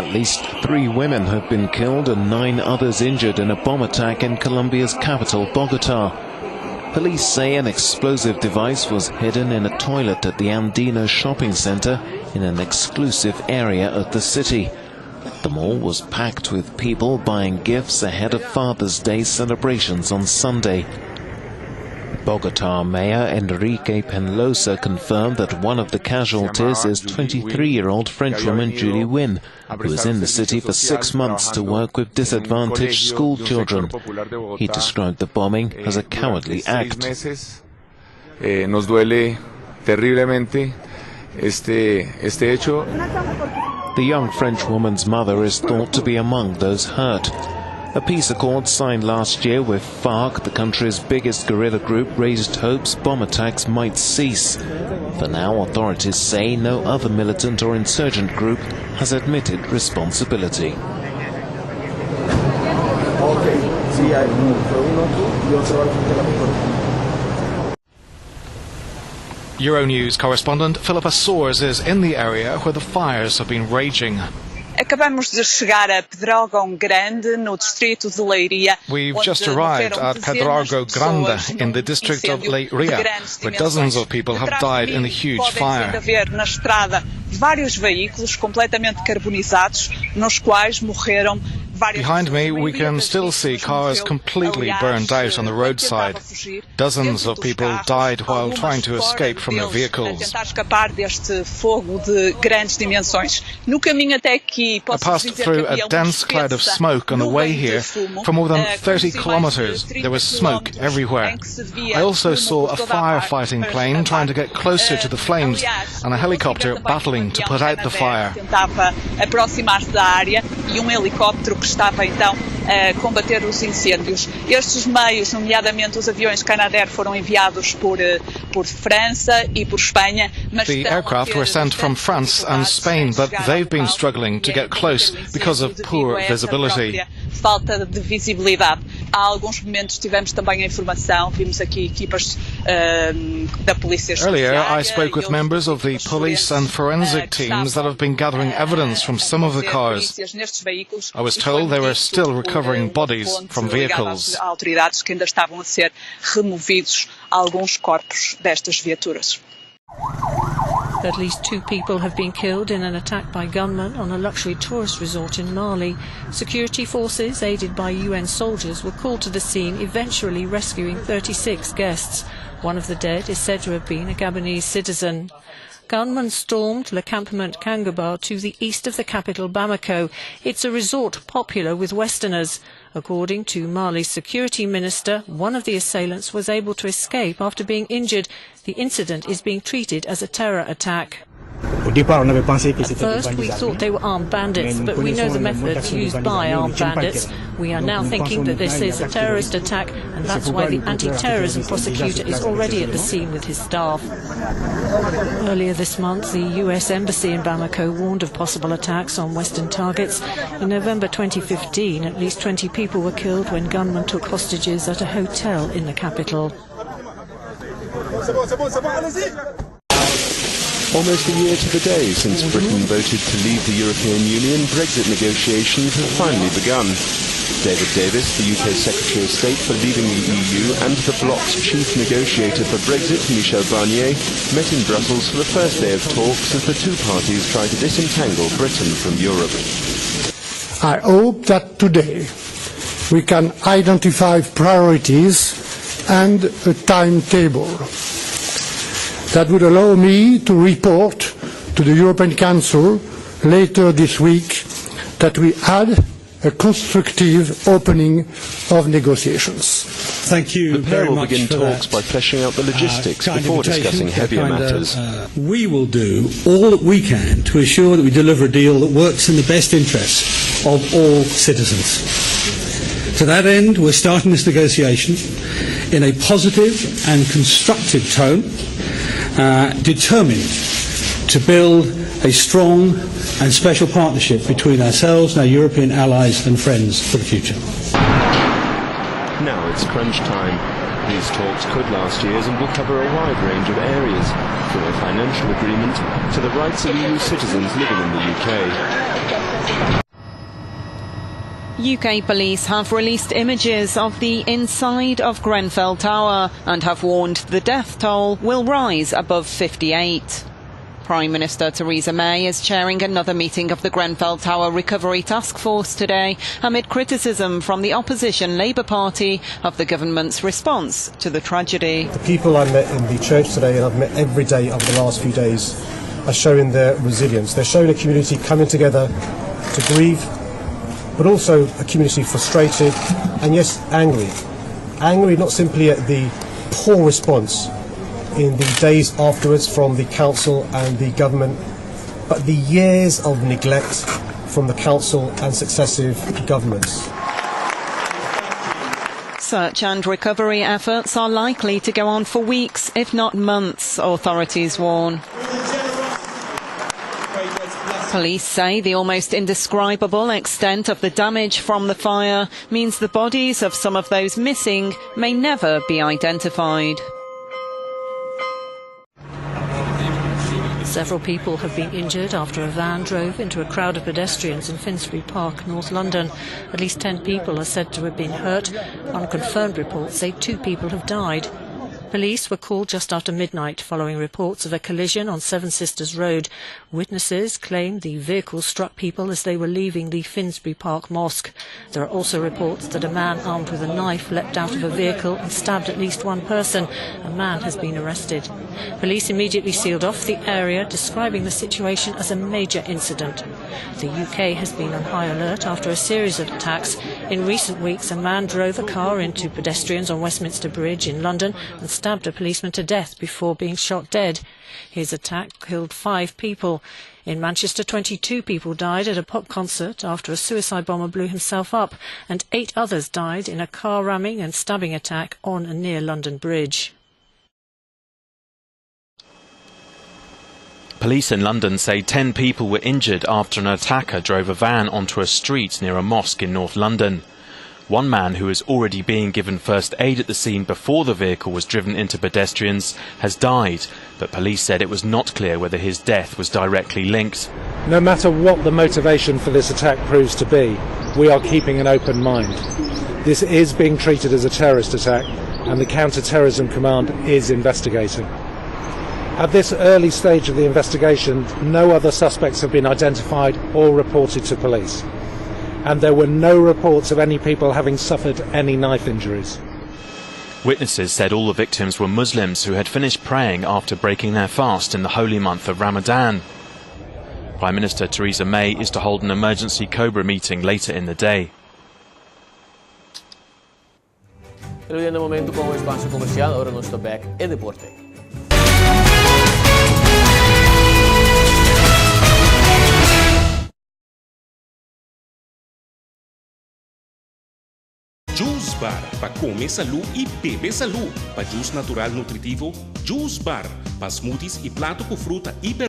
At least 3 women have been killed and 9 others injured in a bomb attack in Colombia's capital, Bogota. Police say an explosive device was hidden in a toilet at the Andino shopping center in an exclusive area of the city. The mall was packed with people buying gifts ahead of Father's Day celebrations on Sunday. Bogota Mayor Enrique Penlosa confirmed that one of the casualties is 23-year-old Frenchwoman Juni, who was in the city for 6 months to work with disadvantaged school children. He described the bombing as a cowardly act. Nos duele terriblemente este hecho. The young Frenchwoman's mother is thought to be among those hurt. A peace accord signed last year with FARC, the country's biggest guerrilla group, raised hopes bomb attacks might cease. For now, authorities say no other militant or insurgent group has admitted responsibility. Euronews correspondent Philippa Soares is in the area where the fires have been raging. Acabamos de chegar a Pedrógão Grande, no distrito de Leiria. We've just arrived at Pedrógão Grande in the district of Leiria, where dozens of people have died in a huge fire. Na estrada vários veículos completamente carbonizados, nos quais morreram. Behind me, we can still see cars completely burned out on the roadside. Dozens of people died while trying to escape from their vehicles. I passed through a dense cloud of smoke on the way here. For more than 30 kilometers, there was smoke everywhere. I also saw a firefighting plane trying to get closer to the flames and a helicopter battling to put out the fire. Estava então a combater os incêndios. Estes meios, nomeadamente os aviões Canadair, foram enviados por França e por Espanha. The aircraft were sent from France and Spain, but they've been struggling to get close because of poor visibility. Falta de visibilidade. Há alguns momentos tivemos também a informação, vimos aqui equipas da polícia. Earlier, I spoke with members of the police and forensic teams that have been gathering evidence from some of the cars. I was told they were still recovering bodies from vehicles. Autoridades que ainda estavam a ser removidos alguns corpos destas viaturas. At least 2 people have been killed in an attack by gunmen on a luxury tourist resort in Mali. Security forces, aided by UN soldiers, were called to the scene, eventually rescuing 36 guests. One of the dead is said to have been a Gabonese citizen. Gunmen stormed l'Encampement Kangaba to the east of the capital Bamako. It's a resort popular with Westerners. According to Mali's security minister, one of the assailants was able to escape after being injured. The incident is being treated as a terror attack. At first, we thought they were armed bandits, but we know the methods used by armed bandits. We are now thinking that this is a terrorist attack, and that's why the anti-terrorism prosecutor is already at the scene with his staff. Earlier this month, the US Embassy in Bamako warned of possible attacks on Western targets. In November 2015, at least 20 people were killed when gunmen took hostages at a hotel in the capital. Almost a year to the day since Britain voted to leave the European Union, Brexit negotiations have finally begun. David Davis, the UK Secretary of State for leaving the EU, and the bloc's chief negotiator for Brexit, Michel Barnier, met in Brussels for the first day of talks as the two parties try to disentangle Britain from Europe. I hope that today we can identify priorities and a timetable that would allow me to report to the European Council later this week that we had a constructive opening of negotiations. Thank you the pair very will much begin for talks that, by fleshing out the logistics before discussing heavier matters. We will do all that we can to ensure that we deliver a deal that works in the best interests of all citizens. To that end, we're starting this negotiation in a positive and constructive tone, determined to build a strong and special partnership between ourselves and our European allies and friends for the future. Now it's crunch time. These talks could last years and will cover a wide range of areas, from a financial agreement to the rights of EU citizens living in the UK. UK police have released images of the inside of Grenfell Tower and have warned the death toll will rise above 58. Prime Minister Theresa May is chairing another meeting of the Grenfell Tower Recovery Task Force today amid criticism from the opposition Labour Party of the government's response to the tragedy. The people I met in the church today, and I've met every day over the last few days, are showing their resilience. They're showing a community coming together to grieve, but also a community frustrated and, yes, angry. Angry not simply at the poor response in the days afterwards from the council and the government, but the years of neglect from the council and successive governments. Search and recovery efforts are likely to go on for weeks, if not months, authorities warn. Police say the almost indescribable extent of the damage from the fire means the bodies of some of those missing may never be identified. Several people have been injured after a van drove into a crowd of pedestrians in Finsbury Park, North London. At least 10 people are said to have been hurt. Unconfirmed reports say 2 people have died. Police were called just after midnight following reports of a collision on Seven Sisters Road. Witnesses claim the vehicle struck people as they were leaving the Finsbury Park Mosque. There are also reports that a man armed with a knife leapt out of a vehicle and stabbed at least one person. A man has been arrested. Police immediately sealed off the area, describing the situation as a major incident. The UK has been on high alert after a series of attacks. In recent weeks, a man drove a car into pedestrians on Westminster Bridge in London and stabbed a policeman to death before being shot dead. His attack killed 5 people. In Manchester, 22 people died at a pop concert after a suicide bomber blew himself up, and 8 others died in a car ramming and stabbing attack on and near London Bridge. Police in London say 10 people were injured after an attacker drove a van onto a street near a mosque in North London. One man who was already being given first aid at the scene before the vehicle was driven into pedestrians has died, but police said it was not clear whether his death was directly linked. No matter what the motivation for this attack proves to be, we are keeping an open mind. This is being treated as a terrorist attack, and the Counter-Terrorism Command is investigating. At this early stage of the investigation, no other suspects have been identified or reported to police. And there were no reports of any people having suffered any knife injuries. Witnesses said all the victims were Muslims who had finished praying after breaking their fast in the holy month of Ramadan. Prime Minister Theresa May is to hold an emergency Cobra meeting later in the day. Eludendo el momento con un espacio comercial, ahora nuestro back e deporte. Juice Bar, para comer salud e beber salud. Para juice natural nutritivo, Juice Bar, para smoothies e prato com fruta e